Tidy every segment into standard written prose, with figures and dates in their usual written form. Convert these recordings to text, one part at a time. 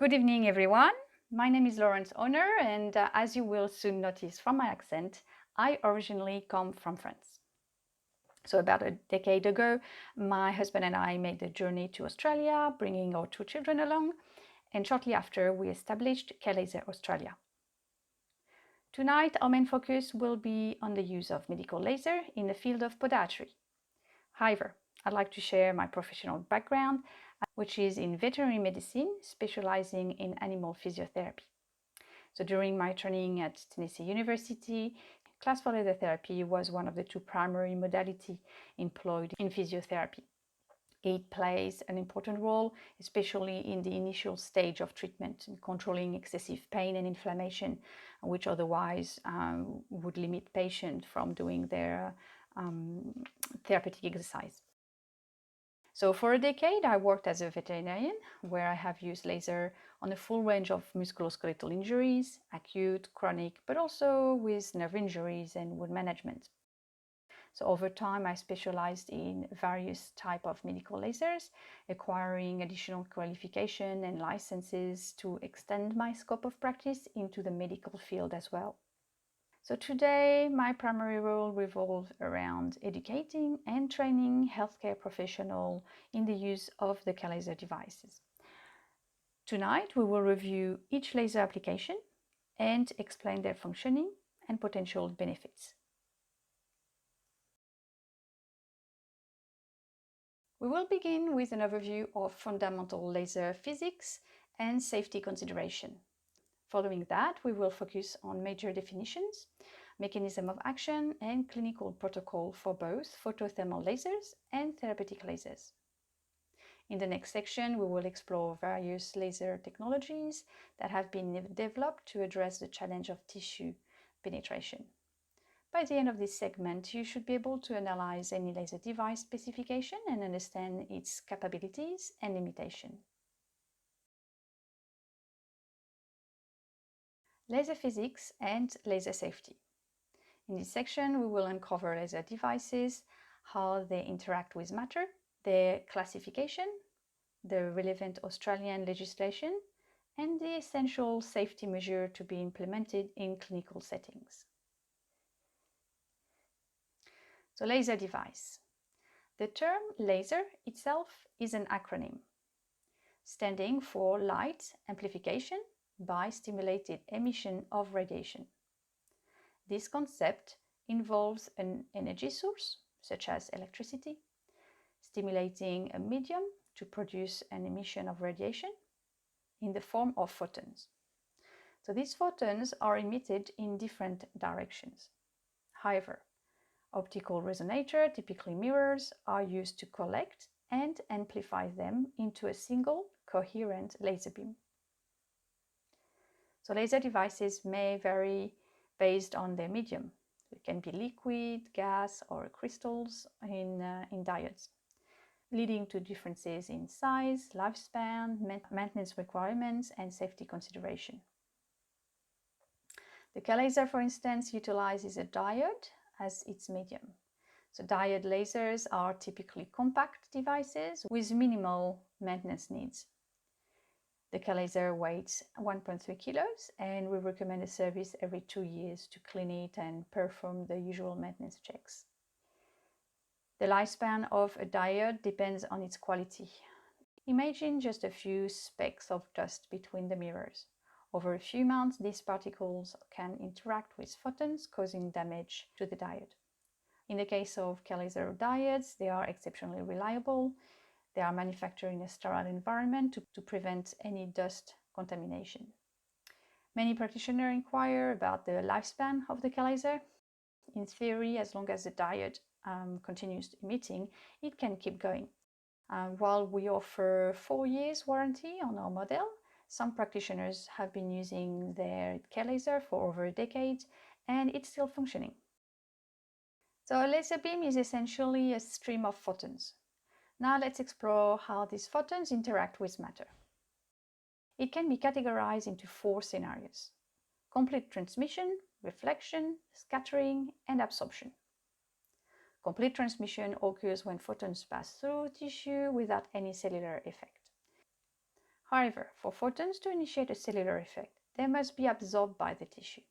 Good evening, everyone. My name is Laurence Oner, and as you will soon notice from my accent, I originally come from France. So about a decade ago, my husband and I made the journey to Australia, bringing our 2 children along, and shortly after, we established K-Laser Australia. Tonight, our main focus will be on the use of medical laser in the field of podiatry. However, I'd like to share my professional background, which is in veterinary medicine, specializing in animal physiotherapy. So during my training at Tennessee University, class for laser therapy was one of the 2 primary modalities employed in physiotherapy. It plays an important role, especially in the initial stage of treatment, in controlling excessive pain and inflammation, which otherwise would limit patients from doing their therapeutic exercise. So for a decade, I worked as a veterinarian, where I have used laser on a full range of musculoskeletal injuries, acute, chronic, but also with nerve injuries and wound management. So over time, I specialized in various types of medical lasers, acquiring additional qualification and licenses to extend my scope of practice into the medical field as well. So today, my primary role revolves around educating and training healthcare professionals in the use of the K-Laser devices. Tonight, we will review each laser application and explain their functioning and potential benefits. We will begin with an overview of fundamental laser physics and safety consideration. Following that, we will focus on major definitions, mechanism of action, and clinical protocol for both photothermal lasers and therapeutic lasers. In the next section, we will explore various laser technologies that have been developed to address the challenge of tissue penetration. By the end of this segment, you should be able to analyze any laser device specification and understand its capabilities and limitations. Laser physics and laser safety. In this section, we will uncover laser devices, how they interact with matter, their classification, the relevant Australian legislation, and the essential safety measure to be implemented in clinical settings. So laser device. The term laser itself is an acronym, standing for light amplification by stimulated emission of radiation. This concept involves an energy source, such as electricity, stimulating a medium to produce an emission of radiation in the form of photons. So these photons are emitted in different directions. However, optical resonator, typically mirrors, are used to collect and amplify them into a single coherent laser beam. So laser devices may vary based on their medium. It can be liquid, gas, or crystals in diodes, leading to differences in size, lifespan, maintenance requirements, and safety consideration. The K-Laser, for instance, utilizes a diode as its medium. So diode lasers are typically compact devices with minimal maintenance needs. The K-Laser weighs 1.3 kilos, and we recommend a service every 2 years to clean it and perform the usual maintenance checks. The lifespan of a diode depends on its quality. Imagine just a few specks of dust between the mirrors. Over a few months, these particles can interact with photons, causing damage to the diode. In the case of K-Laser diodes, they are exceptionally reliable. They are manufactured in a sterile environment to prevent any dust contamination. Many practitioners inquire about the lifespan of the K-Laser. In theory, as long as the diode continues emitting, it can keep going. While we offer 4 years warranty on our model, some practitioners have been using their K-Laser for over a decade, and it's still functioning. So a laser beam is essentially a stream of photons. Now let's explore how these photons interact with matter. It can be categorized into 4 scenarios: complete transmission, reflection, scattering, and absorption. Complete transmission occurs when photons pass through tissue without any cellular effect. However, for photons to initiate a cellular effect, they must be absorbed by the tissue.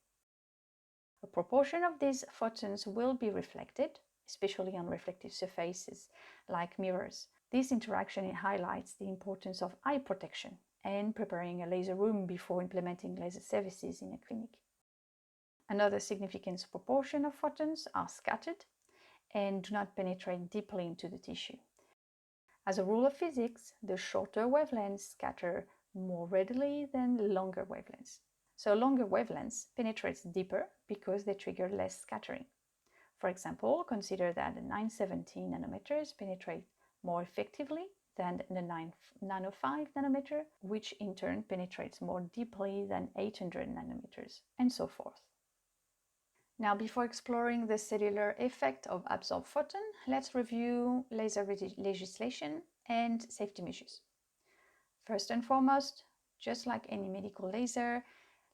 A proportion of these photons will be reflected, especially on reflective surfaces like mirrors. This interaction highlights the importance of eye protection and preparing a laser room before implementing laser services in a clinic. Another significant proportion of photons are scattered and do not penetrate deeply into the tissue. As a rule of physics, the shorter wavelengths scatter more readily than longer wavelengths. So longer wavelengths penetrate deeper because they trigger less scattering. For example, consider that the 917 nanometers penetrate more effectively than the 905 nanometer, which in turn penetrates more deeply than 800 nanometers, and so forth. Now, before exploring the cellular effect of absorbed photon, let's review laser legislation and safety measures. First and foremost, just like any medical laser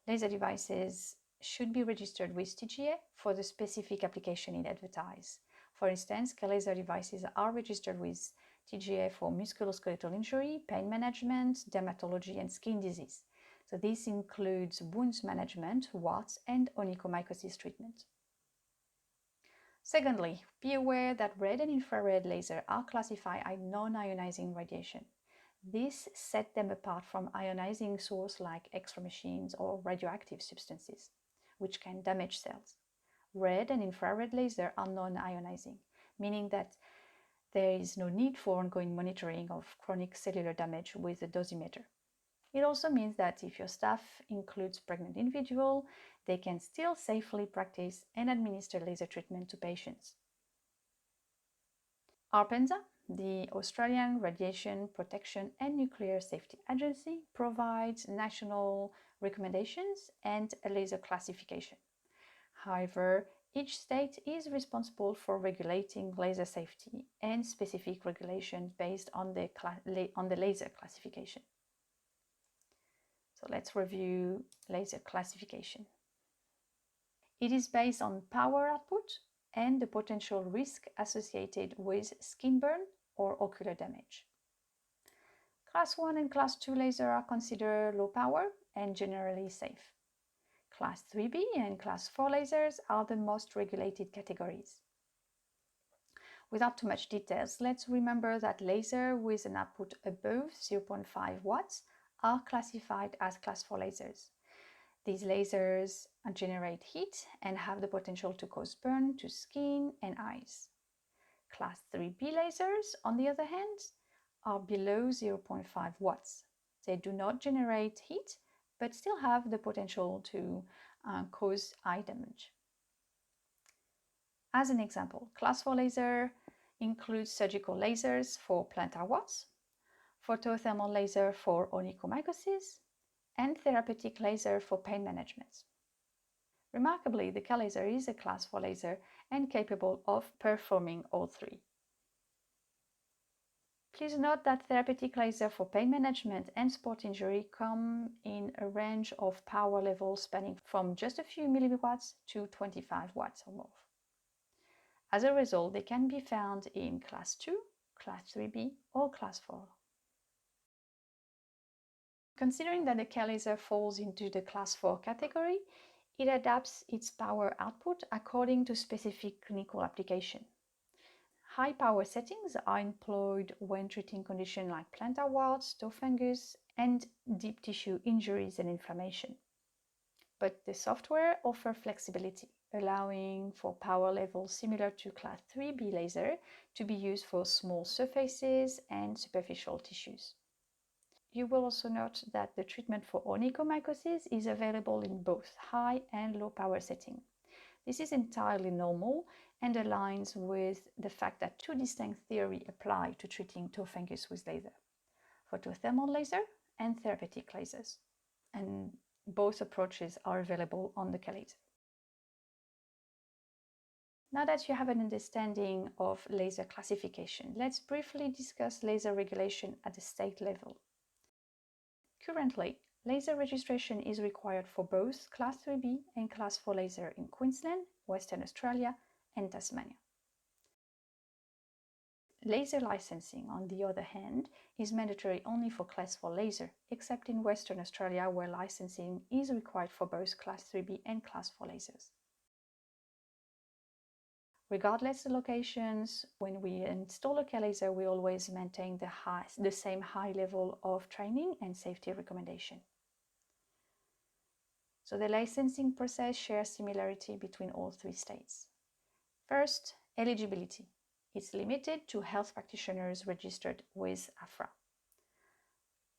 devices should be registered with TGA for the specific application it advertises. For instance, laser devices are registered with TGA for musculoskeletal injury, pain management, dermatology, and skin disease. So this includes wounds management, warts, and onychomycosis treatment. Secondly, be aware that red and infrared lasers are classified as non-ionizing radiation. This sets them apart from ionizing sources like X-ray machines or radioactive substances, which can damage cells. Red and infrared lasers are non-ionizing, meaning that there is no need for ongoing monitoring of chronic cellular damage with a dosimeter. It also means that if your staff includes pregnant individuals, they can still safely practice and administer laser treatment to patients. ARPANSA, the Australian Radiation Protection and Nuclear Safety Agency, provides national recommendations and a laser classification. However, each state is responsible for regulating laser safety and specific regulations based on the laser classification. So let's review laser classification. It is based on power output and the potential risk associated with skin burn or ocular damage. Class 1 and Class 2 lasers are considered low power and generally safe. Class 3B and Class 4 lasers are the most regulated categories. Without too much details, let's remember that lasers with an output above 0.5 watts are classified as Class 4 lasers. These lasers generate heat and have the potential to cause burn to skin and eyes. Class 3B lasers, on the other hand, are below 0.5 watts. They do not generate heat, but still have the potential to cause eye damage. As an example, Class 4 laser includes surgical lasers for plantar warts, photothermal laser for onychomycosis, and therapeutic laser for pain management. Remarkably, the K-laser is a Class 4 laser and capable of performing all three. Please note that therapeutic laser for pain management and sport injury come in a range of power levels spanning from just a few milliwatts to 25 watts or more. As a result, they can be found in Class 2, Class 3B, or Class 4. Considering that the K-laser falls into the Class 4 category, it adapts its power output according to specific clinical application. High power settings are employed when treating conditions like plantar warts, toe fungus, and deep tissue injuries and inflammation. But the software offers flexibility, allowing for power levels similar to Class 3B laser to be used for small surfaces and superficial tissues. You will also note that the treatment for onychomycosis is available in both high and low power setting. This is entirely normal and aligns with the fact that two distinct theories apply to treating toe fungus with laser: photothermal laser and therapeutic lasers. And both approaches are available on the K-laser. Now that you have an understanding of laser classification, let's briefly discuss laser regulation at the state level. Currently, laser registration is required for both Class 3B and Class 4 laser in Queensland, Western Australia, and Tasmania. Laser licensing, on the other hand, is mandatory only for Class 4 laser, except in Western Australia where licensing is required for both Class 3B and Class 4 lasers. Regardless of locations, when we install a care laser, we always maintain the same high level of training and safety recommendation. So the licensing process shares similarity between all three states. First, eligibility. It's limited to health practitioners registered with AFRA.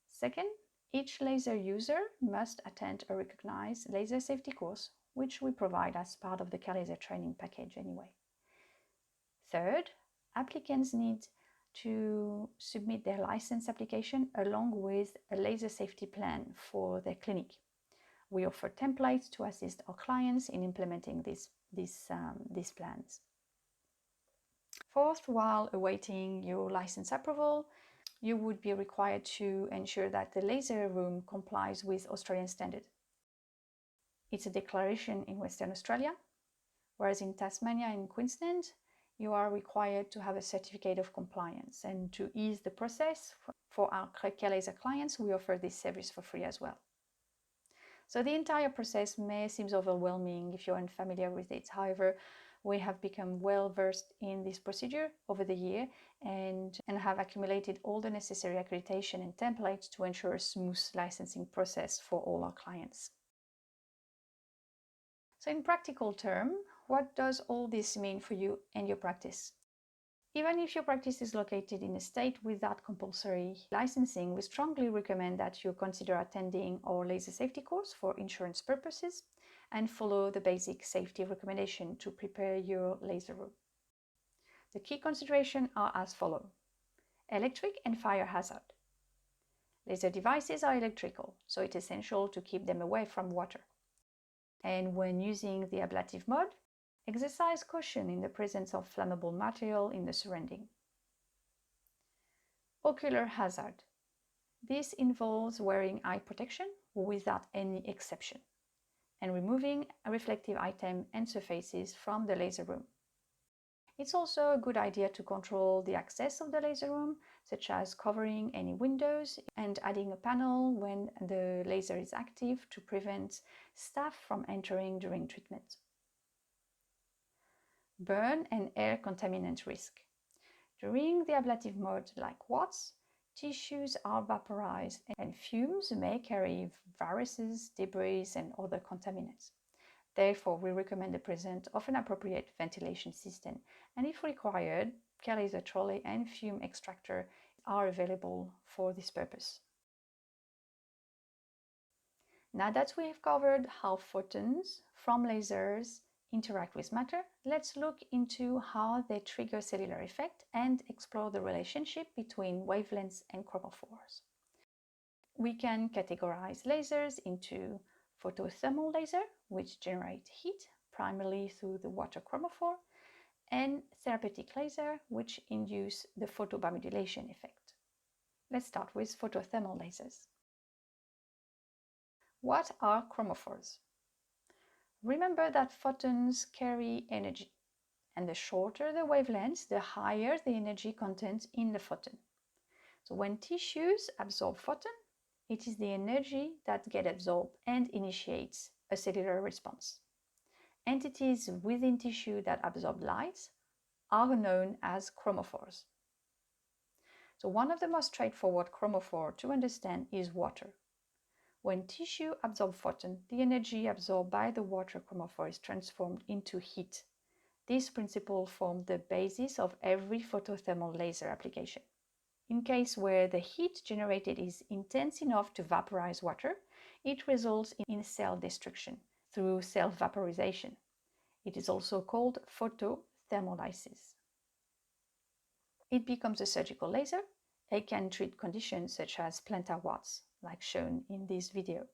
Second, each laser user must attend a recognized laser safety course, which we provide as part of the care laser training package anyway. Third, applicants need to submit their license application along with a laser safety plan for their clinic. We offer templates to assist our clients in implementing these plans. Fourth, while awaiting your license approval, you would be required to ensure that the laser room complies with Australian standard. It's a declaration in Western Australia, whereas in Tasmania and Queensland, you are required to have a certificate of compliance. And to ease the process for our care laser clients, we offer this service for free as well. So the entire process may seem overwhelming if you're unfamiliar with it. However, we have become well versed in this procedure over the year and have accumulated all the necessary accreditation and templates to ensure a smooth licensing process for all our clients. So in practical terms, what does all this mean for you and your practice? Even if your practice is located in a state without compulsory licensing, we strongly recommend that you consider attending our laser safety course for insurance purposes and follow the basic safety recommendation to prepare your laser room. The key considerations are as follows: electric and fire hazard. Laser devices are electrical, so it's essential to keep them away from water. And when using the ablative mode, exercise caution in the presence of flammable material in the surrounding. Ocular hazard. This involves wearing eye protection without any exception and removing reflective items and surfaces from the laser room. It's also a good idea to control the access of the laser room, such as covering any windows and adding a panel when the laser is active to prevent staff from entering during treatment. Burn and air contaminant risk. During the ablative mode, like warts, tissues are vaporized and fumes may carry viruses, debris, and other contaminants. Therefore, we recommend the presence of an appropriate ventilation system, and if required, care laser trolley and fume extractor are available for this purpose. Now that we have covered how photons from lasers interact with matter, let's look into how they trigger cellular effect and explore the relationship between wavelengths and chromophores. We can categorize lasers into photothermal laser, which generate heat primarily through the water chromophore, and therapeutic laser, which induce the photobiomodulation effect. Let's start with photothermal lasers. What are chromophores? Remember that photons carry energy, and the shorter the wavelength, the higher the energy content in the photon. So when tissues absorb photon, it is the energy that gets absorbed and initiates a cellular response. Entities within tissue that absorb light are known as chromophores. So one of the most straightforward chromophore to understand is water. When tissue absorbs photon, the energy absorbed by the water chromophore is transformed into heat. This principle forms the basis of every photothermal laser application. In case where the heat generated is intense enough to vaporize water, it results in cell destruction through self-vaporization. It is also called photothermolysis. It becomes a surgical laser and can treat conditions such as plantar warts, like shown in this video.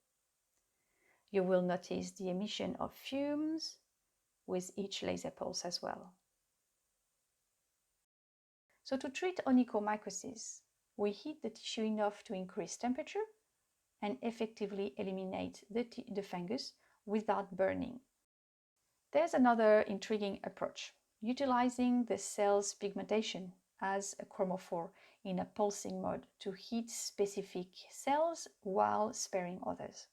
You will notice the emission of fumes with each laser pulse as well. So to treat onychomycosis, we heat the tissue enough to increase temperature and effectively eliminate the fungus without burning. There's another intriguing approach, utilizing the cell's pigmentation as a chromophore in a pulsing mode to hit specific cells while sparing others.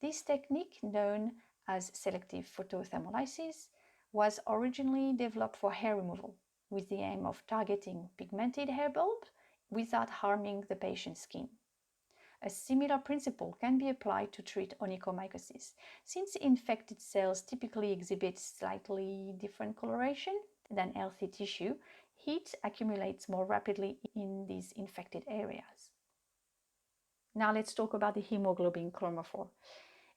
This technique, known as selective photothermolysis, was originally developed for hair removal with the aim of targeting pigmented hair bulb without harming the patient's skin. A similar principle can be applied to treat onychomycosis. Since infected cells typically exhibit slightly different coloration than healthy tissue, heat accumulates more rapidly in these infected areas. Now let's talk about the hemoglobin chromophore.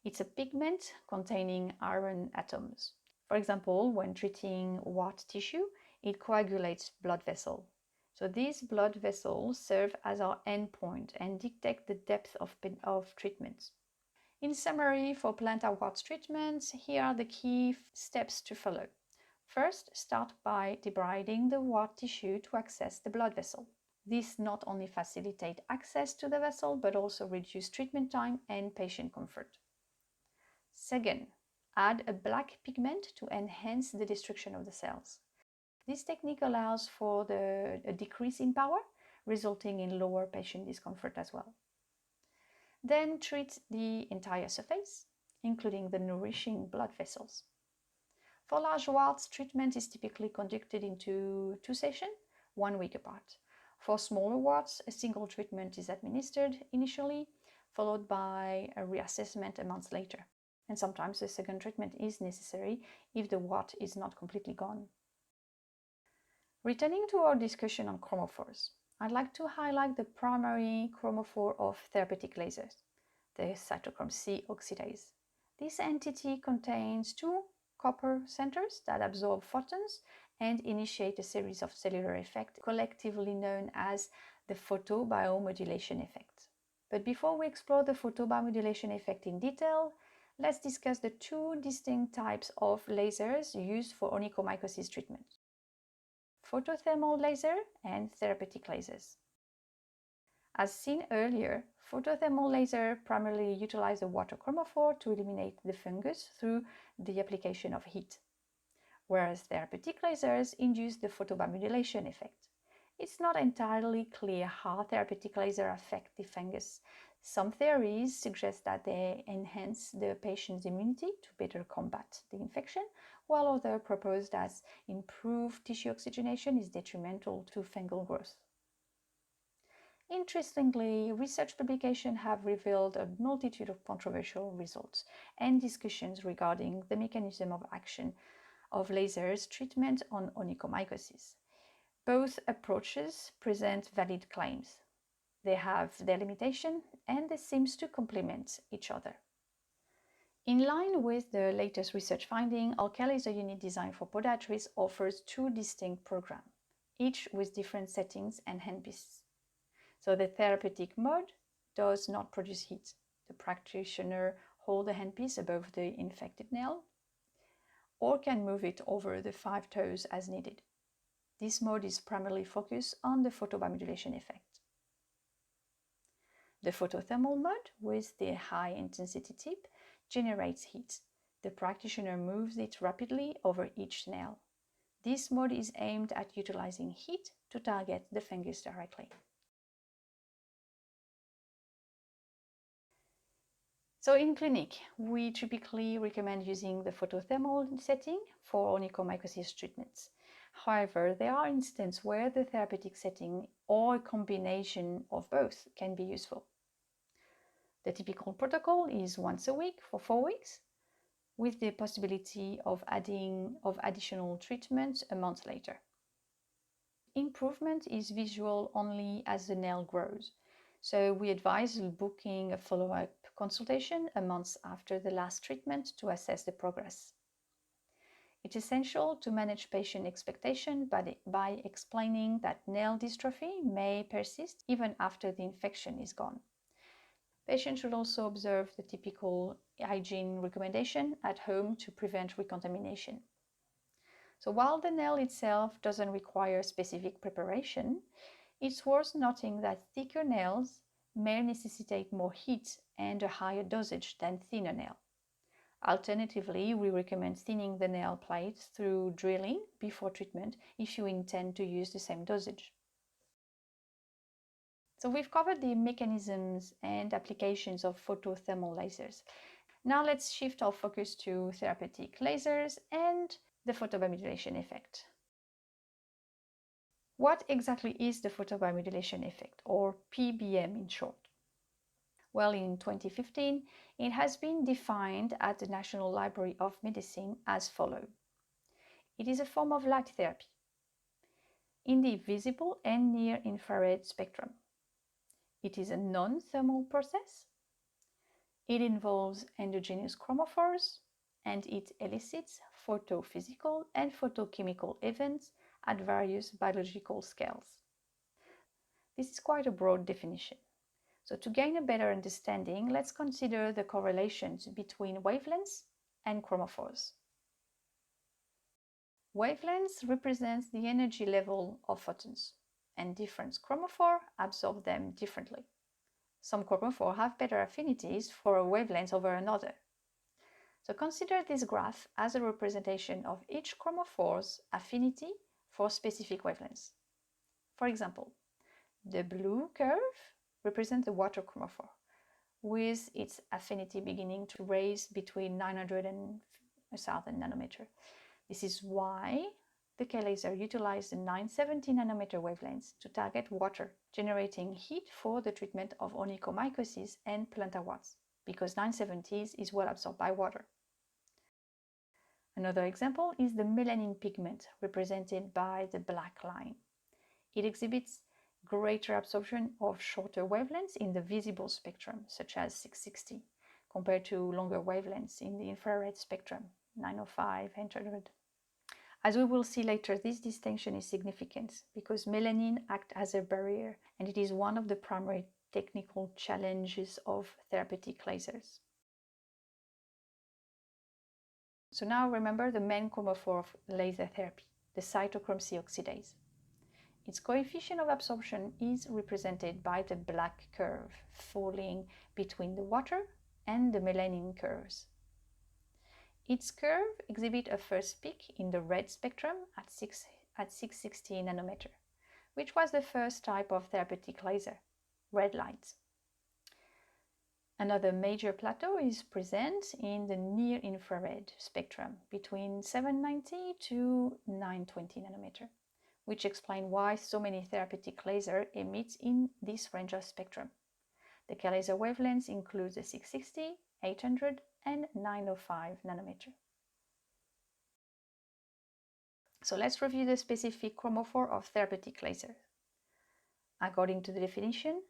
It's a pigment containing iron atoms. For example, when treating wart tissue, it coagulates blood vessels. So these blood vessels serve as our endpoint and dictate the depth of treatment. In summary, for plantar warts treatments, here are the key steps to follow. First, start by debriding the wart tissue to access the blood vessel. This not only facilitates access to the vessel, but also reduces treatment time and patient comfort. Second, add a black pigment to enhance the destruction of the cells. This technique allows for a decrease in power, resulting in lower patient discomfort as well. Then treat the entire surface, including the nourishing blood vessels. For large warts, treatment is typically conducted into 2 sessions, 1 week apart. For smaller warts, a single treatment is administered initially, followed by a reassessment a month later. And sometimes a second treatment is necessary if the wart is not completely gone. Returning to our discussion on chromophores, I'd like to highlight the primary chromophore of therapeutic lasers, the cytochrome C oxidase. This entity contains 2 copper centers that absorb photons and initiate a series of cellular effects, collectively known as the photobiomodulation effect. But before we explore the photobiomodulation effect in detail, let's discuss the 2 distinct types of lasers used for onychomycosis treatment: photothermal laser and therapeutic lasers. As seen earlier, photothermal laser primarily utilize a water chromophore to eliminate the fungus through the application of heat, whereas therapeutic lasers induce the photobiomodulation effect. It's not entirely clear how therapeutic lasers affect the fungus. Some theories suggest that they enhance the patient's immunity to better combat the infection, while others propose that improved tissue oxygenation is detrimental to fungal growth. Interestingly, research publications have revealed a multitude of controversial results and discussions regarding the mechanism of action of lasers treatment on onychomycosis. Both approaches present valid claims. They have their limitations and they seem to complement each other. In line with the latest research finding, our laser unit designed for podiatrists offers 2 distinct programs, each with different settings and handpieces. So the therapeutic mode does not produce heat. The practitioner holds the handpiece above the infected nail or can move it over the 5 toes as needed. This mode is primarily focused on the photobiomodulation effect. The photothermal mode, with the high intensity tip, generates heat. The practitioner moves it rapidly over each nail. This mode is aimed at utilizing heat to target the fungus directly. So in clinic, we typically recommend using the photothermal setting for onychomycosis treatments. However, there are instances where the therapeutic setting or a combination of both can be useful. The typical protocol is once a week for 4 weeks, with the possibility of additional treatment a month later. Improvement is visual only as the nail grows, so we advise booking a follow-up consultation a month after the last treatment to assess the progress. It's essential to manage patient expectation by explaining that nail dystrophy may persist even after the infection is gone. Patients should also observe the typical hygiene recommendation at home to prevent recontamination. So while the nail itself doesn't require specific preparation, it's worth noting that thicker nails may necessitate more heat and a higher dosage than thinner nail. Alternatively, we recommend thinning the nail plate through drilling before treatment if you intend to use the same dosage. So we've covered the mechanisms and applications of photothermal lasers. Now let's shift our focus to therapeutic lasers and the photobiomodulation effect. What exactly is the photobiomodulation effect, or PBM in short? Well, in 2015, it has been defined at the National Library of Medicine as follows. It is a form of light therapy in the visible and near-infrared spectrum. It is a non-thermal process. It involves endogenous chromophores, and it elicits photophysical and photochemical events at various biological scales. This is quite a broad definition. So to gain a better understanding, let's consider the correlations between wavelengths and chromophores. Wavelengths represents the energy level of photons, and different chromophores absorb them differently. Some chromophores have better affinities for a wavelength over another. So consider this graph as a representation of each chromophore's affinity for specific wavelengths. For example, the blue curve represents the water chromophore, with its affinity beginning to raise between 900 and 1000 nanometer. This is why the K-laser utilized the 970 nanometer wavelengths to target water, generating heat for the treatment of onychomycosis and plantar warts, because 970 is well absorbed by water. Another example is the melanin pigment, represented by the black line. It exhibits greater absorption of shorter wavelengths in the visible spectrum, such as 660, compared to longer wavelengths in the infrared spectrum, 905, 800. As we will see later, this distinction is significant because melanin acts as a barrier, and it is one of the primary technical challenges of therapeutic lasers. So now remember the main chromophore of laser therapy, the cytochrome C oxidase. Its coefficient of absorption is represented by the black curve falling between the water and the melanin curves. Its curve exhibits a first peak in the red spectrum at 660 nanometer, which was the first type of therapeutic laser, red light. Another major plateau is present in the near-infrared spectrum between 790 to 920 nanometer, which explains why so many therapeutic lasers emit in this range of spectrum. The K-laser wavelengths include the 660, 800, and 905 nanometer. So let's review the specific chromophore of therapeutic lasers. According to the definition,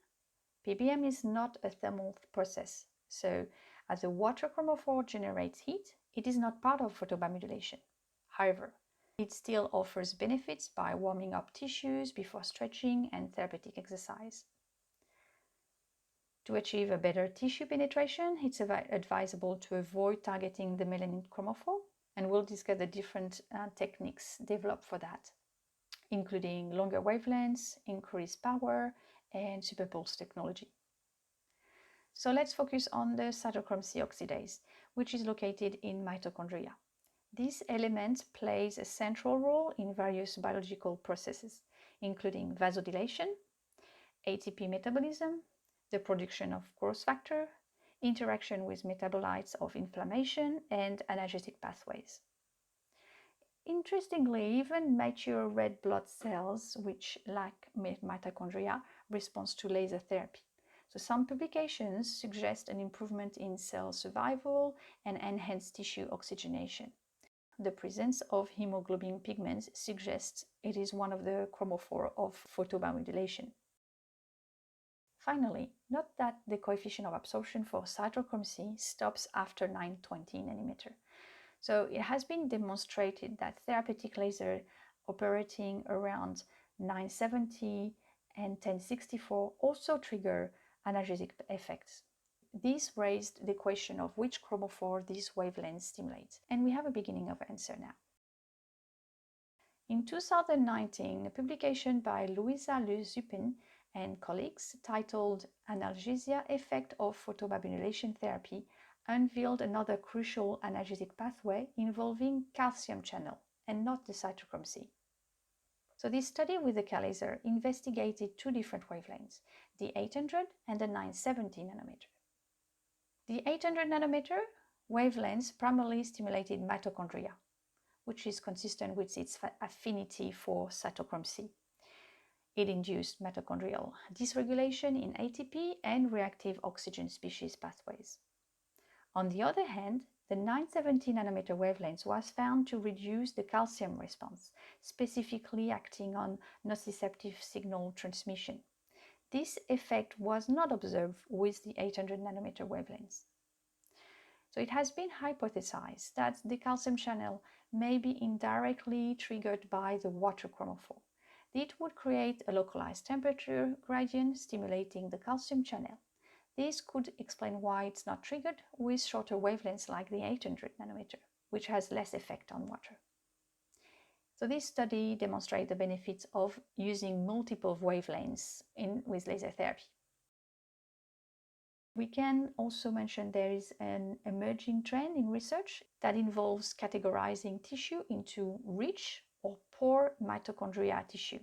PBM is not a thermal process, so as the water chromophore generates heat, it is not part of photobiomodulation. However, it still offers benefits by warming up tissues before stretching and therapeutic exercise. To achieve a better tissue penetration, it's advisable to avoid targeting the melanin chromophore, and we'll discuss the different techniques developed for that, including longer wavelengths, increased power, and superpulse technology. So let's focus on the cytochrome C oxidase, which is located in mitochondria. This element plays a central role in various biological processes, including vasodilation, ATP metabolism, the production of growth factor, interaction with metabolites of inflammation, and analgesic pathways. Interestingly, even mature red blood cells, which lack mitochondria, respond to laser therapy. So some publications suggest an improvement in cell survival and enhanced tissue oxygenation. The presence of hemoglobin pigments suggests it is one of the chromophores of photobiomodulation. Finally, note that the coefficient of absorption for cytochrome C stops after 920 nanometer. So it has been demonstrated that therapeutic lasers operating around 970 and 1064 also trigger analgesic effects. This raised the question of which chromophore these wavelengths stimulate, and we have a beginning of answer now. In 2019, a publication by Louisa Le Zupin and colleagues titled Analgesia Effect of Photobiomodulation Therapy unveiled another crucial analgesic pathway involving calcium channel and not the cytochrome C. So this study with the K-laser investigated two different wavelengths, the 800 and the 970 nanometer. The 800 nanometer wavelengths primarily stimulated mitochondria, which is consistent with its affinity for cytochrome C. It induced mitochondrial dysregulation in ATP and reactive oxygen species pathways. On the other hand, the 970 nanometer wavelengths was found to reduce the calcium response, specifically acting on nociceptive signal transmission. This effect was not observed with the 800 nanometer wavelengths. So it has been hypothesized that the calcium channel may be indirectly triggered by the water chromophore. It would create a localized temperature gradient stimulating the calcium channel. This could explain why it's not triggered with shorter wavelengths like the 800 nanometer, which has less effect on water. So this study demonstrates the benefits of using multiple wavelengths with laser therapy. We can also mention there is an emerging trend in research that involves categorizing tissue into rich or poor mitochondria tissue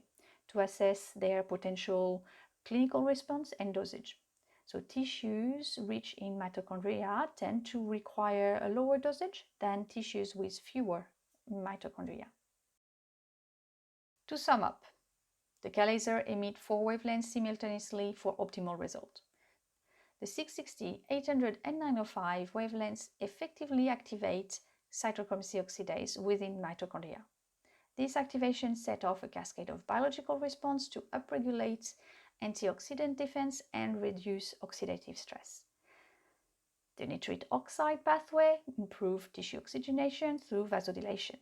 to assess their potential clinical response and dosage. So tissues rich in mitochondria tend to require a lower dosage than tissues with fewer mitochondria. To sum up, the K-laser emits 4 wavelengths simultaneously for optimal result. The 660, 800 and 905 wavelengths effectively activate cytochrome C oxidase within mitochondria. This activation set off a cascade of biological response to upregulate antioxidant defense and reduce oxidative stress. The nitric oxide pathway improves tissue oxygenation through vasodilation.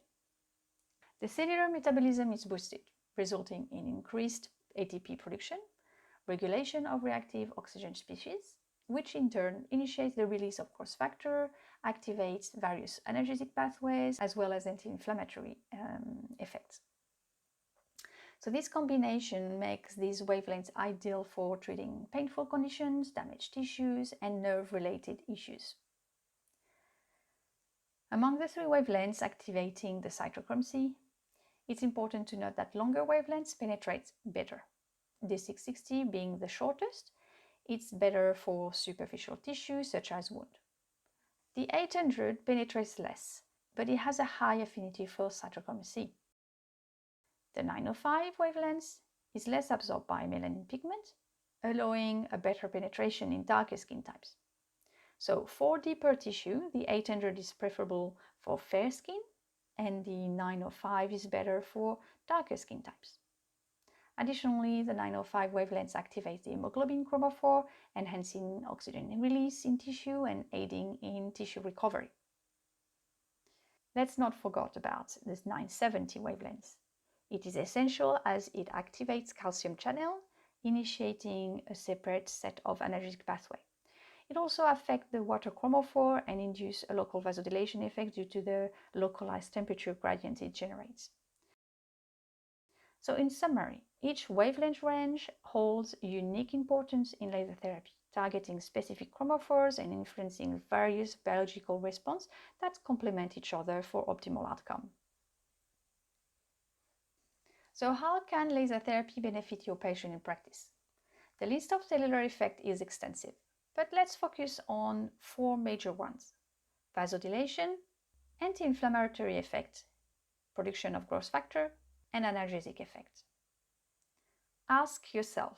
The cellular metabolism is boosted, resulting in increased ATP production, regulation of reactive oxygen species, which in turn initiates the release of growth factor, activates various analgesic pathways, as well as anti-inflammatory effects. So this combination makes these wavelengths ideal for treating painful conditions, damaged tissues, and nerve-related issues. Among the 3 wavelengths activating the cytochrome C, it's important to note that longer wavelengths penetrate better. The 660 being the shortest, it's better for superficial tissue such as wound. The 800 penetrates less, but it has a high affinity for cytochrome C. The 905 wavelengths is less absorbed by melanin pigment, allowing a better penetration in darker skin types. So for deeper tissue, the 800 is preferable for fair skin, and the 905 is better for darker skin types. Additionally, the 905 wavelengths activate the hemoglobin chromophore, enhancing oxygen release in tissue and aiding in tissue recovery. Let's not forget about the 970 wavelengths. It is essential as it activates calcium channel, initiating a separate set of analgesic pathway. It also affects the water chromophore and induces a local vasodilation effect due to the localized temperature gradient it generates. So in summary, each wavelength range holds unique importance in laser therapy, targeting specific chromophores and influencing various biological responses that complement each other for optimal outcome. So how can laser therapy benefit your patient in practice? The list of cellular effects is extensive, but let's focus on 4 major ones: vasodilation, anti-inflammatory effect, production of growth factor, and analgesic effect. Ask yourself,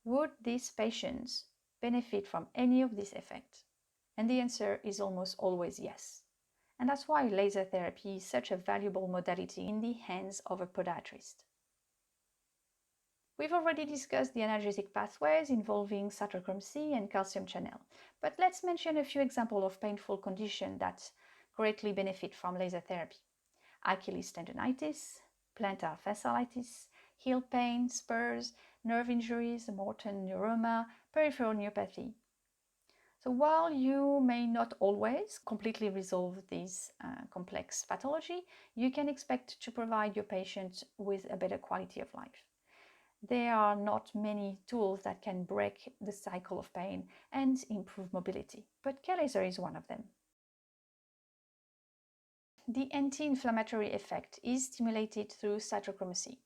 would these patients benefit from any of these effects? And the answer is almost always yes. And that's why laser therapy is such a valuable modality in the hands of a podiatrist. We've already discussed the analgesic pathways involving cytochrome C and calcium channel, but let's mention a few examples of painful conditions that greatly benefit from laser therapy: Achilles tendonitis, plantar fasciitis, heel pain, spurs, nerve injuries, Morton neuroma, peripheral neuropathy. So while you may not always completely resolve these complex pathology, you can expect to provide your patient with a better quality of life. There are not many tools that can break the cycle of pain and improve mobility, but K-laser is one of them. The anti-inflammatory effect is stimulated through cytochrome C,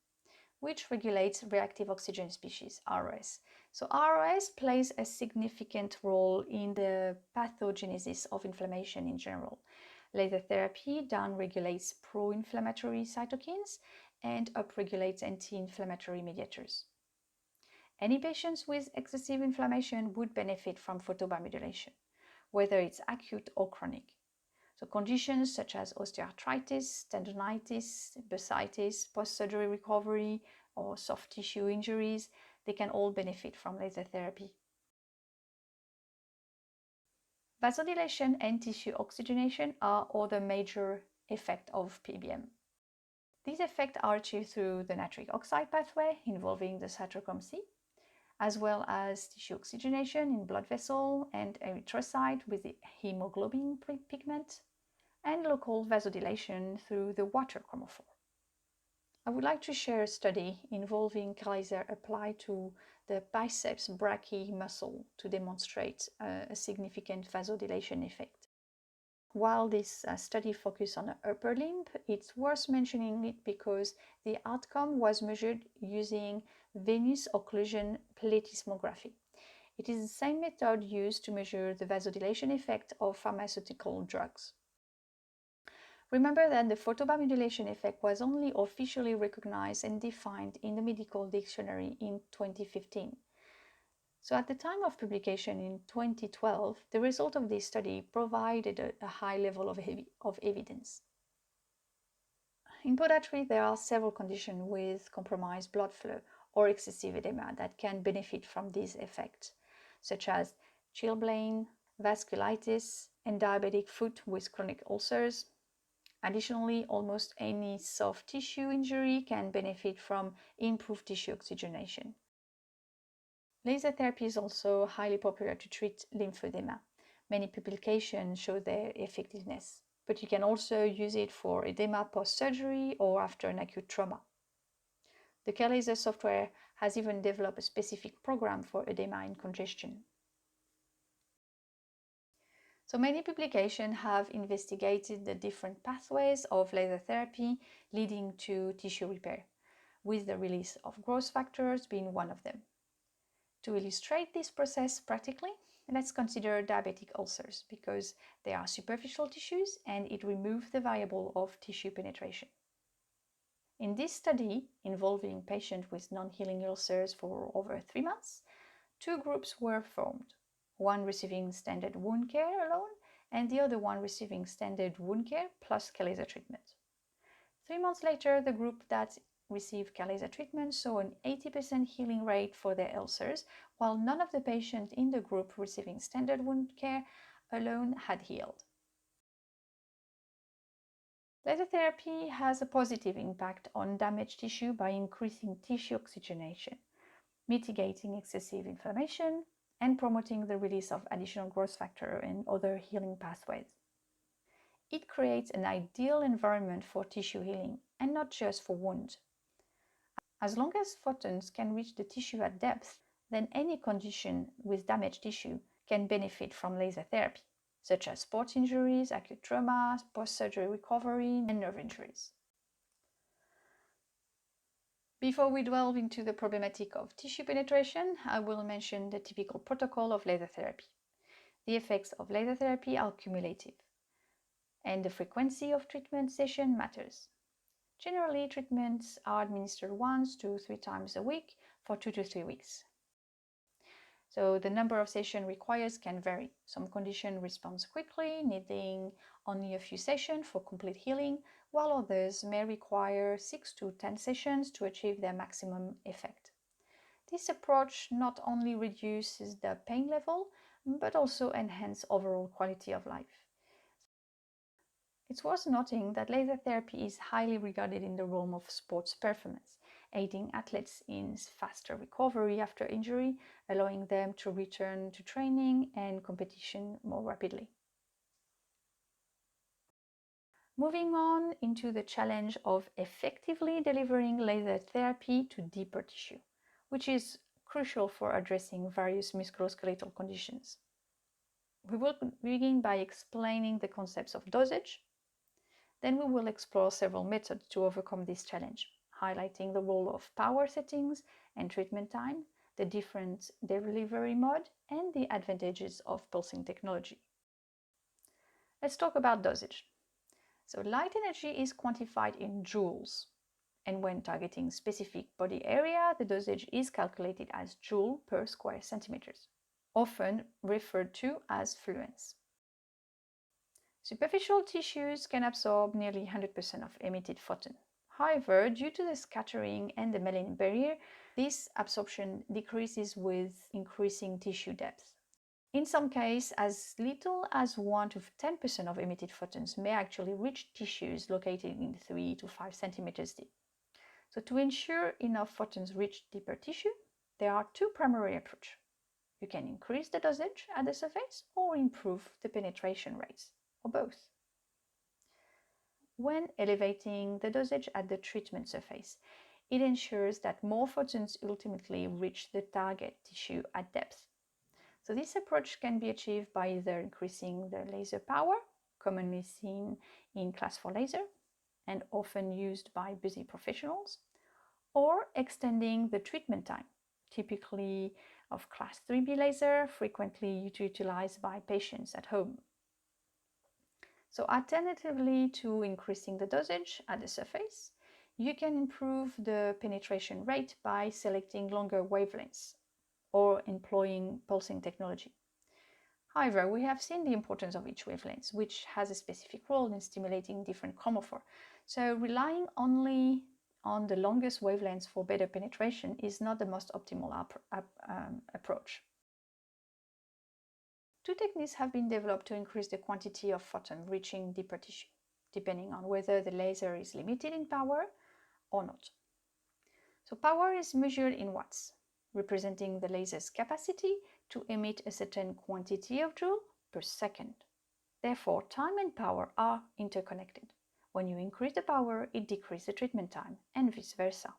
which regulates reactive oxygen species, ROS. So ROS plays a significant role in the pathogenesis of inflammation in general. Laser therapy downregulates pro-inflammatory cytokines and upregulates anti-inflammatory mediators. Any patients with excessive inflammation would benefit from photobiomodulation, whether it's acute or chronic. So conditions such as osteoarthritis, tendonitis, bursitis, post-surgery recovery, or soft tissue injuries, they can all benefit from laser therapy. Vasodilation and tissue oxygenation are other major effects of PBM. These effects are achieved through the nitric oxide pathway involving the cytochrome C, as well as tissue oxygenation in blood vessel and erythrocyte with the hemoglobin pigment, and local vasodilation through the water chromophore. I would like to share a study involving laser applied to the biceps brachii muscle to demonstrate a significant vasodilation effect. While this study focused on the upper limb, it's worth mentioning it because the outcome was measured using venous occlusion plethysmography. It is the same method used to measure the vasodilation effect of pharmaceutical drugs. Remember that the photobiomodulation effect was only officially recognized and defined in the medical dictionary in 2015. So at the time of publication in 2012, the result of this study provided a high level of evidence. In podiatry, there are several conditions with compromised blood flow or excessive edema that can benefit from this effect, such as chilblain, vasculitis, and diabetic foot with chronic ulcers. Additionally, almost any soft tissue injury can benefit from improved tissue oxygenation. Laser therapy is also highly popular to treat lymphedema. Many publications show their effectiveness, but you can also use it for edema post-surgery or after an acute trauma. The CareLaser software has even developed a specific program for edema and congestion. So many publications have investigated the different pathways of laser therapy leading to tissue repair, with the release of growth factors being one of them. To illustrate this process practically, let's consider diabetic ulcers because they are superficial tissues and it removes the variable of tissue penetration. In this study, involving patients with non-healing ulcers for over 3 months, 2 groups were formed. One receiving standard wound care alone, and the other one receiving standard wound care plus CareLaser treatment. 3 months later, the group that received CareLaser treatment saw an 80% healing rate for their ulcers, while none of the patients in the group receiving standard wound care alone had healed. Laser therapy has a positive impact on damaged tissue by increasing tissue oxygenation, mitigating excessive inflammation, and promoting the release of additional growth factor and other healing pathways. It creates an ideal environment for tissue healing, and not just for wounds. As long as photons can reach the tissue at depth, then any condition with damaged tissue can benefit from laser therapy, such as sports injuries, acute trauma, post-surgery recovery, and nerve injuries. Before we delve into the problematic of tissue penetration, I will mention the typical protocol of laser therapy. The effects of laser therapy are cumulative, and the frequency of treatment session matters. Generally, treatments are administered 1 to 3 times a week for 2 to 3 weeks. So the number of sessions required can vary. Some conditions respond quickly, needing only a few sessions for complete healing, while others may require 6 to 10 sessions to achieve their maximum effect. This approach not only reduces the pain level, but also enhances overall quality of life. It's worth noting that laser therapy is highly regarded in the realm of sports performance, aiding athletes in faster recovery after injury, allowing them to return to training and competition more rapidly. Moving on into the challenge of effectively delivering laser therapy to deeper tissue, which is crucial for addressing various musculoskeletal conditions. We will begin by explaining the concepts of dosage. Then we will explore several methods to overcome this challenge. highlighting the role of power settings and treatment time, the different delivery mode, and the advantages of pulsing technology. Let's talk about dosage. So light energy is quantified in joules, and when targeting specific body area, the dosage is calculated as joule per square centimeters, often referred to as fluence. Superficial tissues can absorb nearly 100% of emitted photon. However, due to the scattering and the melanin barrier, this absorption decreases with increasing tissue depth. In some cases, as little as 1 to 10% of emitted photons may actually reach tissues located in 3 to 5 centimeters deep. So to ensure enough photons reach deeper tissue, there are two primary approaches. You can increase the dosage at the surface or improve the penetration rates, or both. When elevating the dosage at the treatment surface, it ensures that more photons ultimately reach the target tissue at depth. So this approach can be achieved by either increasing the laser power, commonly seen in class 4 laser and often used by busy professionals, or extending the treatment time, typically of class 3B laser, frequently utilized by patients at home. So alternatively to increasing the dosage at the surface, you can improve the penetration rate by selecting longer wavelengths or employing pulsing technology. However, we have seen the importance of each wavelength, which has a specific role in stimulating different chromophore. So relying only on the longest wavelengths for better penetration is not the most optimal approach. Two techniques have been developed to increase the quantity of photon reaching deeper tissue, depending on whether the laser is limited in power or not. So power is measured in watts, representing the laser's capacity to emit a certain quantity of joule per second. Therefore, time and power are interconnected. When you increase the power, it decreases the treatment time, and vice versa.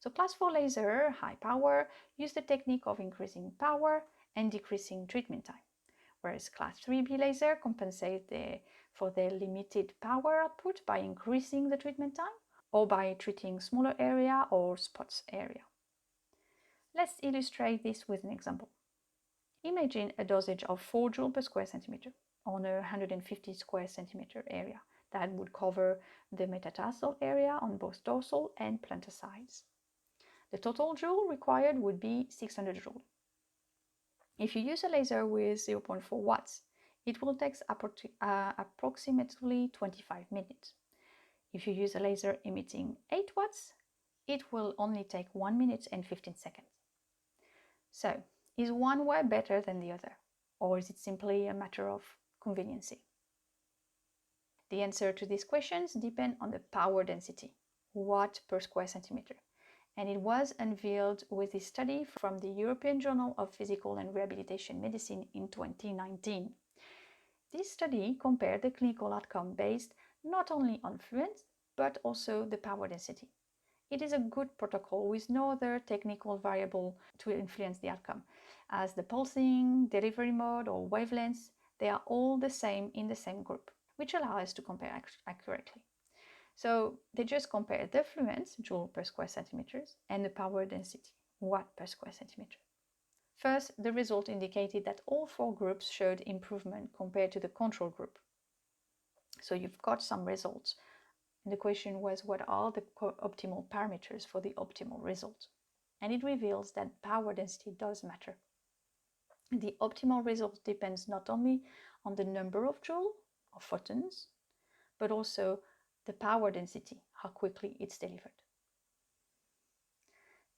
So class 4 laser, high power, use the technique of increasing power and decreasing treatment time, whereas class 3B laser compensate for their limited power output by increasing the treatment time or by treating smaller area or spots area. Let's illustrate this with an example. Imagine a dosage of 4 joule per square centimeter on a 150 square centimeter area that would cover the metatarsal area on both dorsal and plantar sides. The total joule required would be 600 joule. If you use a laser with 0.4 watts, it will take approximately 25 minutes. If you use a laser emitting 8 watts, it will only take 1 minute and 15 seconds. So, is one way better than the other, or is it simply a matter of conveniency? The answer to these questions depend on the power density, watt per square centimeter, and it was unveiled with this study from the European Journal of Physical and Rehabilitation Medicine in 2019. This study compared the clinical outcome based not only on fluence, but also the power density. It is a good protocol with no other technical variable to influence the outcome, as the pulsing, delivery mode, or wavelengths, they are all the same in the same group, which allows us to compare accurately. So they just compare the fluence, joule per square centimeters, and the power density, watt per square centimeter. First, the result indicated that all 4 groups showed improvement compared to the control group. So you've got some results. And the question was, what are the optimal parameters for the optimal result? And it reveals that power density does matter. The optimal result depends not only on the number of joule, or photons, but also the power density, how quickly it's delivered.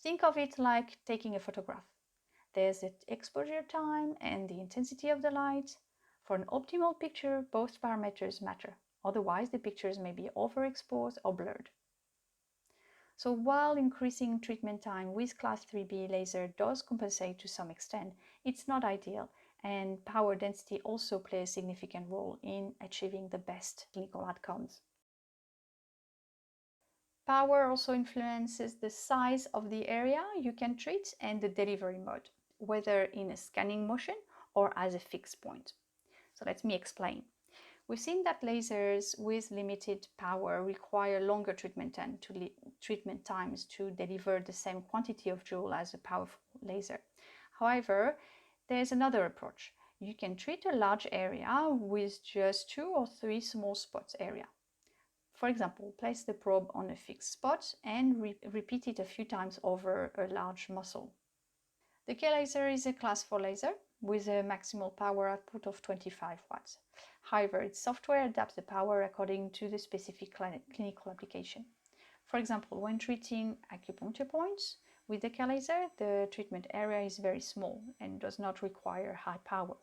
Think of it like taking a photograph. There's the exposure time and the intensity of the light. For an optimal picture, both parameters matter. Otherwise, the pictures may be overexposed or blurred. So while increasing treatment time with class 3B laser does compensate to some extent, it's not ideal, and power density also plays a significant role in achieving the best clinical outcomes. Power also influences the size of the area you can treat and the delivery mode, whether in a scanning motion or as a fixed point. So let me explain. We've seen that lasers with limited power require longer treatment times to deliver the same quantity of joule as a powerful laser. However, there's another approach. You can treat a large area with just 2 or 3 small spots area. For example, place the probe on a fixed spot and repeat it a few times over a large muscle. The K-laser is a class 4 laser with a maximal power output of 25 watts. However, its software adapts the power according to the specific clinical application. For example, when treating acupuncture points with the K-laser, the treatment area is very small and does not require high power.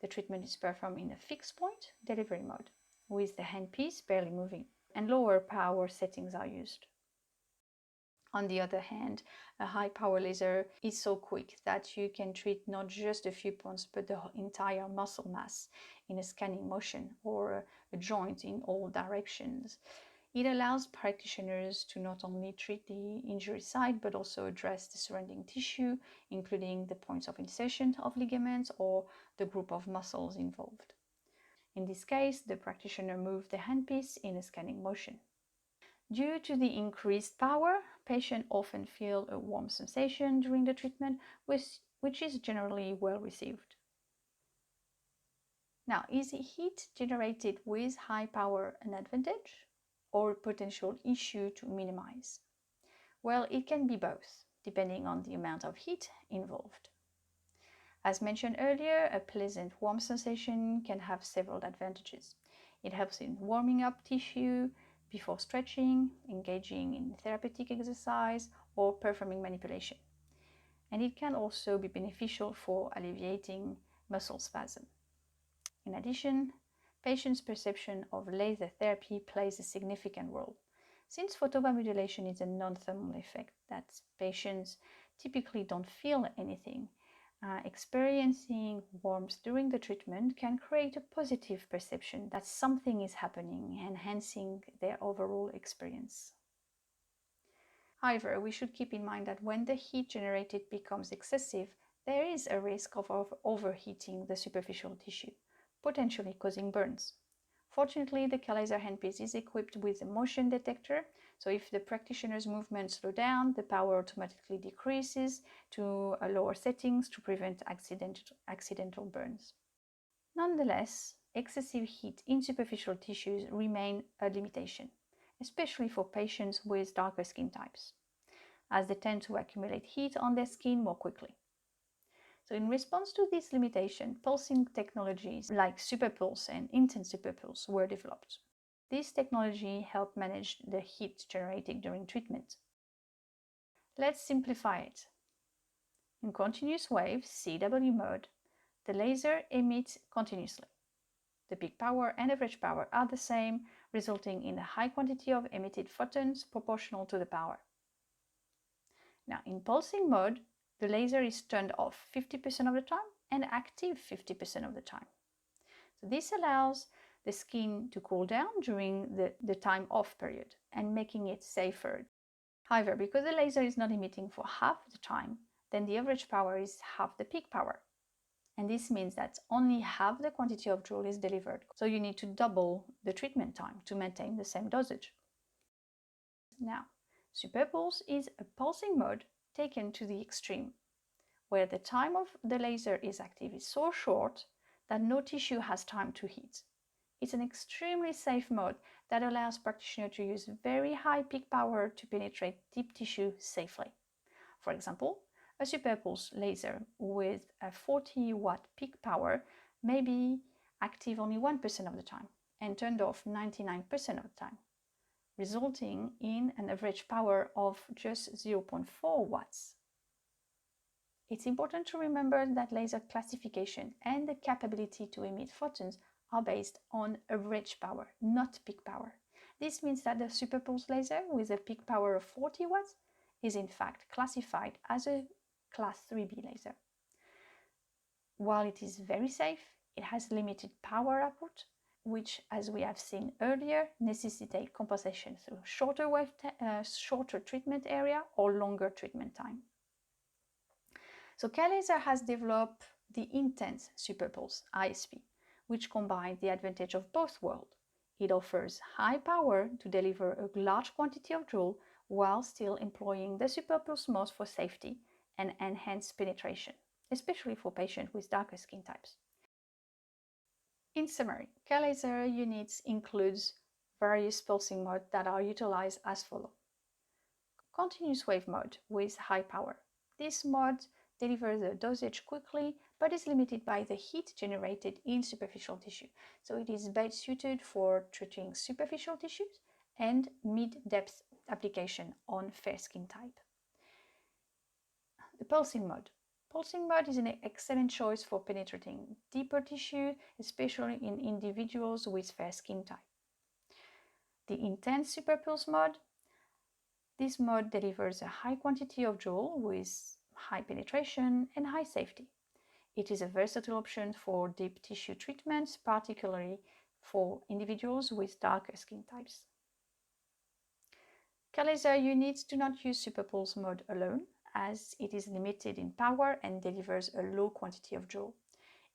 The treatment is performed in a fixed point delivery mode, with the handpiece barely moving, and lower power settings are used. On the other hand, a high power laser is so quick that you can treat not just a few points but the entire muscle mass in a scanning motion or a joint in all directions. It allows practitioners to not only treat the injury site but also address the surrounding tissue, including the points of insertion of ligaments or the group of muscles involved. In this case, the practitioner moved the handpiece in a scanning motion. Due to the increased power, patients often feel a warm sensation during the treatment, which is generally well received. Now, is heat generated with high power an advantage or a potential issue to minimize? Well, it can be both, depending on the amount of heat involved. As mentioned earlier, a pleasant warm sensation can have several advantages. It helps in warming up tissue before stretching, engaging in therapeutic exercise, or performing manipulation. And it can also be beneficial for alleviating muscle spasm. In addition, patients' perception of laser therapy plays a significant role. Since photobiomodulation is a non-thermal effect that patients typically don't feel anything, experiencing warmth during the treatment can create a positive perception that something is happening, enhancing their overall experience. However, we should keep in mind that when the heat generated becomes excessive, there is a risk of overheating the superficial tissue, potentially causing burns. Fortunately, the K-laser handpiece is equipped with a motion detector, so if the practitioner's movements slow down, the power automatically decreases to lower settings to prevent accidental burns. Nonetheless, excessive heat in superficial tissues remain a limitation, especially for patients with darker skin types, as they tend to accumulate heat on their skin more quickly. So in response to this limitation, pulsing technologies like superpulse and intense superpulse were developed. This technology helped manage the heat generated during treatment. Let's simplify it. In continuous wave CW mode, the laser emits continuously. The peak power and average power are the same, resulting in a high quantity of emitted photons proportional to the power. Now, in pulsing mode, the laser is turned off 50% of the time and active 50% of the time. So this allows the skin to cool down during the time off period and making it safer. However, because the laser is not emitting for half the time, then the average power is half the peak power. And this means that only half the quantity of joule is delivered. So you need to double the treatment time to maintain the same dosage. Now, superpulse is a pulsing mode taken to the extreme, where the time of the laser is active is so short that no tissue has time to heat. It's an extremely safe mode that allows practitioners to use very high peak power to penetrate deep tissue safely. For example, a superpulse laser with a 40-watt peak power may be active only 1% of the time and turned off 99% of the time, resulting in an average power of just 0.4 watts. It's important to remember that laser classification and the capability to emit photons are based on average power, not peak power. This means that the superpulse laser with a peak power of 40 watts is in fact classified as a class 3B laser. While it is very safe, it has limited power output, which, as we have seen earlier, necessitate compensation through shorter treatment area or longer treatment time. So K-laser has developed the intense superpulse, ISP, which combines the advantage of both worlds. It offers high power to deliver a large quantity of joule while still employing the superpulse mode for safety and enhanced penetration, especially for patients with darker skin types. In summary, K-laser units includes various pulsing modes that are utilized as follows. Continuous wave mode with high power. This mode delivers the dosage quickly but is limited by the heat generated in superficial tissue. So it is best suited for treating superficial tissues and mid-depth application on fair skin type. The pulsing mode. Pulsing mode is an excellent choice for penetrating deeper tissue, especially in individuals with fair skin type. The intense superpulse mode. This mode delivers a high quantity of joule with high penetration and high safety. It is a versatile option for deep tissue treatments, particularly for individuals with darker skin types. K-laser units do not use superpulse mode alone, as it is limited in power and delivers a low quantity of joule.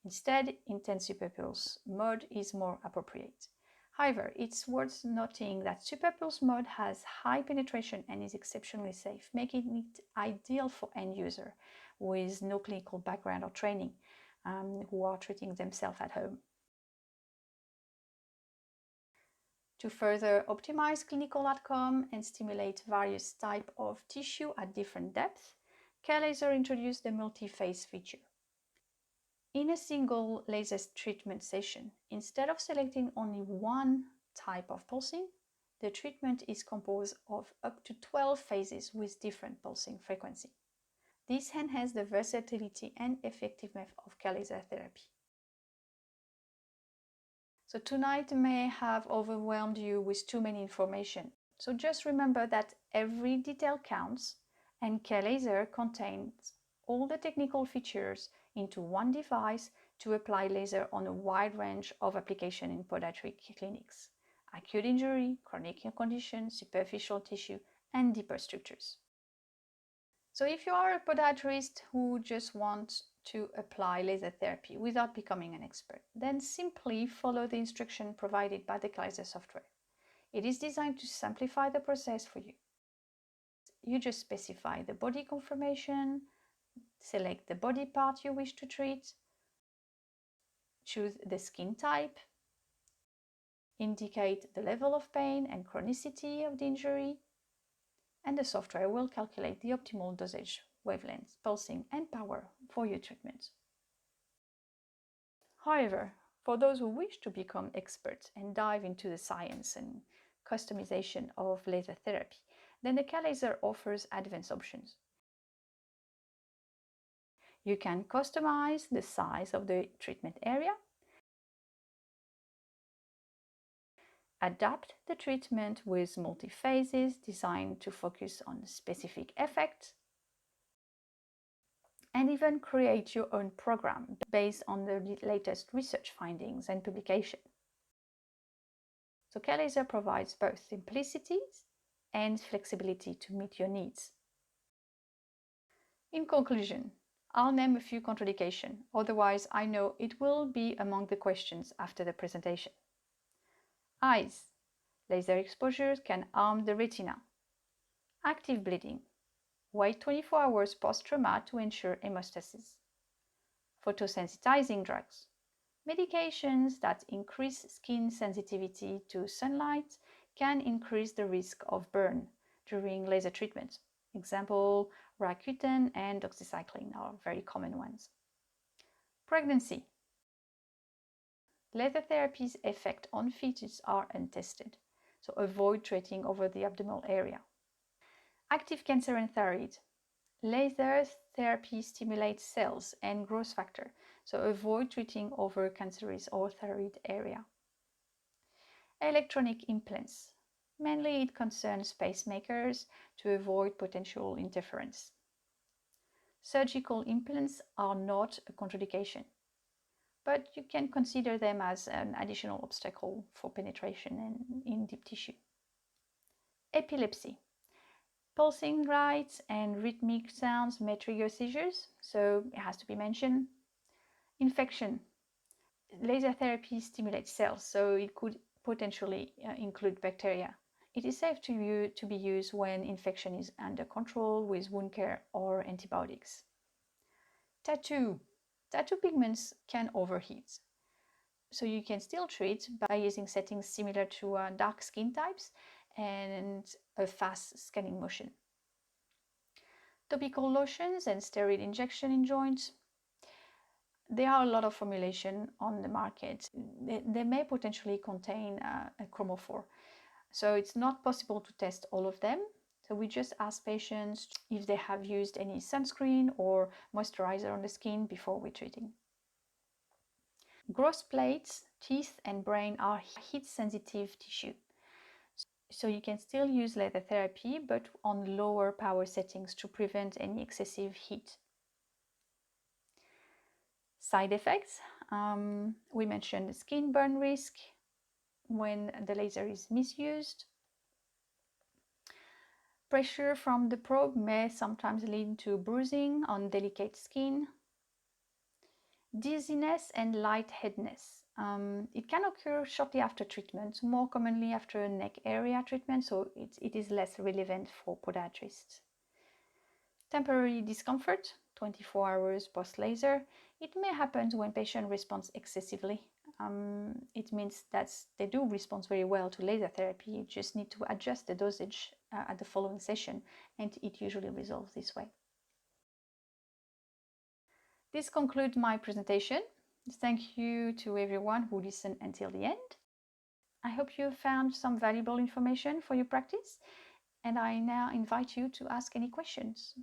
Instead, intense superpulse mode is more appropriate. However, it's worth noting that superpulse mode has high penetration and is exceptionally safe, making it ideal for end user with no clinical background or training who are treating themselves at home. To further optimize clinical outcome and stimulate various types of tissue at different depths, K-laser introduced the multi-phase feature. In a single laser treatment session, instead of selecting only one type of pulsing, the treatment is composed of up to 12 phases with different pulsing frequency. This enhances the versatility and effectiveness of K-laser therapy. So tonight may have overwhelmed you with too many information. So just remember that every detail counts, and K-laser contains all the technical features into one device to apply laser on a wide range of applications in podiatry clinics: acute injury, chronic condition, superficial tissue, and deeper structures. So if you are a podiatrist who just wants to apply laser therapy without becoming an expert, then simply follow the instruction provided by the K-laser software. It is designed to simplify the process for you. You just specify the body conformation, select the body part you wish to treat, choose the skin type, indicate the level of pain and chronicity of the injury, and the software will calculate the optimal dosage, wavelengths, pulsing, and power for your treatment. However, for those who wish to become experts and dive into the science and customization of laser therapy, then the K-laser offers advanced options. You can customize the size of the treatment area, adapt the treatment with multi-phases designed to focus on specific effects, and even create your own program based on the latest research findings and publication. So K-laser provides both simplicity and flexibility to meet your needs. In conclusion, I'll name a few contraindications, otherwise I know it will be among the questions after the presentation. Eyes. Laser exposures can harm the retina. Active bleeding. Wait 24 hours post-trauma to ensure hemostasis. Photosensitizing drugs. Medications that increase skin sensitivity to sunlight can increase the risk of burn during laser treatment. Example, Roaccutane and doxycycline are very common ones. Pregnancy. Laser therapy's effect on fetus are untested, so avoid treating over the abdominal area. Active cancer and thyroid. Laser therapy stimulates cells and growth factor, so avoid treating over cancerous or thyroid area. Electronic implants. Mainly it concerns pacemakers to avoid potential interference. Surgical implants are not a contraindication, but you can consider them as an additional obstacle for penetration in deep tissue. Epilepsy. Pulsing lights and rhythmic sounds may trigger seizures, so it has to be mentioned. Infection. Laser therapy stimulates cells, so it could potentially include bacteria. It is safe to be used when infection is under control with wound care or antibiotics. Tattoo. Tattoo pigments can overheat. So you can still treat by using settings similar to dark skin types and a fast scanning motion. Topical lotions and steroid injection in joints. There are a lot of formulation on the market. They may potentially contain a chromophore. So it's not possible to test all of them. So we just ask patients if they have used any sunscreen or moisturizer on the skin before we're treating. Growth plates, teeth and brain are heat-sensitive tissue. So you can still use laser therapy, but on lower power settings to prevent any excessive heat. Side effects. We mentioned the skin burn risk when the laser is misused. Pressure from the probe may sometimes lead to bruising on delicate skin. Dizziness and lightheadedness. It can occur shortly after treatment, more commonly after a neck area treatment, so it is less relevant for podiatrists. Temporary discomfort, 24 hours post-laser. It may happen when patient responds excessively. It means that they do respond very well to laser therapy. You just need to adjust the dosage at the following session, and it usually resolves this way. This concludes my presentation. Thank you to everyone who listened until the end. I hope you found some valuable information for your practice, and I now invite you to ask any questions.